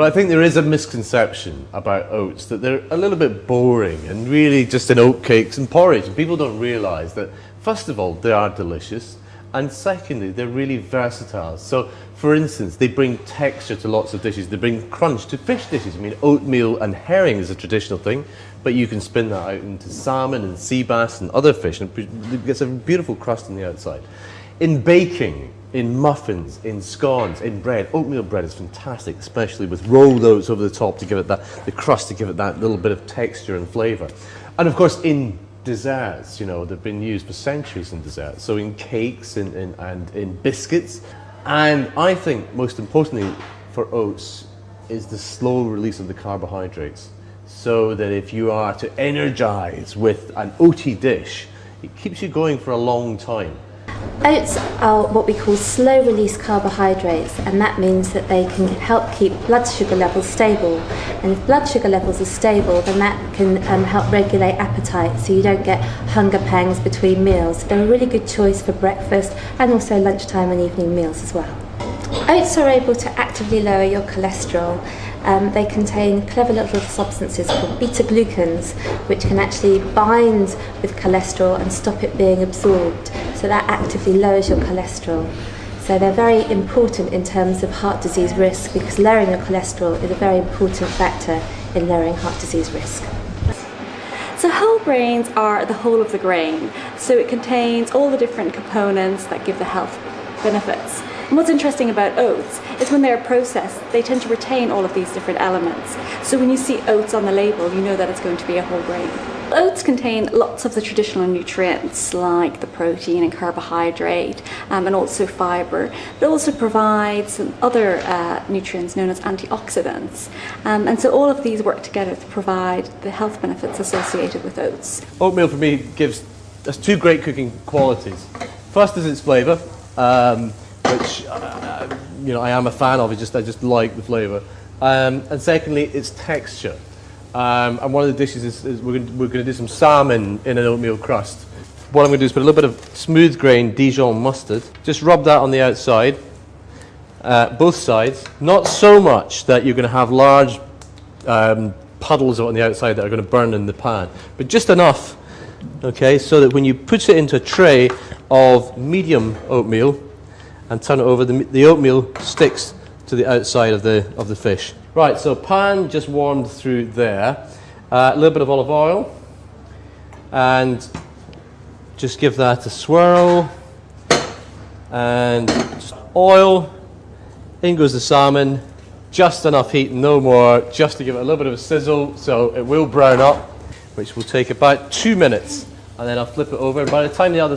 But I think there is a misconception about oats, that they're a little bit boring and really just in oat cakes and porridge. And people don't realise that, first of all, they are delicious, and secondly, they're really versatile. So, for instance, they bring texture to lots of dishes. They bring crunch to fish dishes. I mean, oatmeal and herring is a traditional thing, but you can spin that out into salmon and sea bass and other fish, and it gets a beautiful crust on the outside. In baking, in muffins, in scones, in bread, oatmeal bread is fantastic, especially with rolled oats over the top to give it that, the crust to give it that little bit of texture and flavour. And of course, in desserts, you know, they've been used for centuries in desserts, so in cakes and in biscuits. And I think most importantly for oats is the slow release of the carbohydrates, so that if you are to energise with an oaty dish, it keeps you going for a long time. Oats are what we call slow release carbohydrates, and that means that they can help keep blood sugar levels stable, and if blood sugar levels are stable, then that can help regulate appetite, so you don't get hunger pangs between meals. They're a really good choice for breakfast and also lunchtime and evening meals as well. Oats are able to actively lower your cholesterol. They contain clever little substances called beta-glucans, which can actually bind with cholesterol and stop it being absorbed. So that actively lowers your cholesterol. So they're very important in terms of heart disease risk, because lowering your cholesterol is a very important factor in lowering heart disease risk. So whole grains are the whole of the grain. So it contains all the different components that give the health benefits. And what's interesting about oats is when they're processed, they tend to retain all of these different elements. So when you see oats on the label, you know that it's going to be a whole grain. Oats contain lots of the traditional nutrients like the protein and carbohydrate and also fibre. It also provides some other nutrients known as antioxidants. And so all of these work together to provide the health benefits associated with oats. Oatmeal for me has two great cooking qualities. First is its flavour, which you know, I am a fan of. I just like the flavour. And secondly, its texture. And one of the dishes is we're going to do some salmon in an oatmeal crust. What I'm going to do is put a little bit of smooth grain Dijon mustard. Just rub that on the outside, both sides. Not so much that you're going to have large puddles on the outside that are going to burn in the pan, but just enough, okay, so that when you put it into a tray of medium oatmeal and turn it over, the oatmeal sticks to the outside of the fish. Right, so pan just warmed through there. A little bit of olive oil, and just give that a swirl. And just oil. In goes the salmon. Just enough heat, no more, just to give it a little bit of a sizzle, so it will brown up, which will take about 2 minutes. And then I'll flip it over. And by the time the other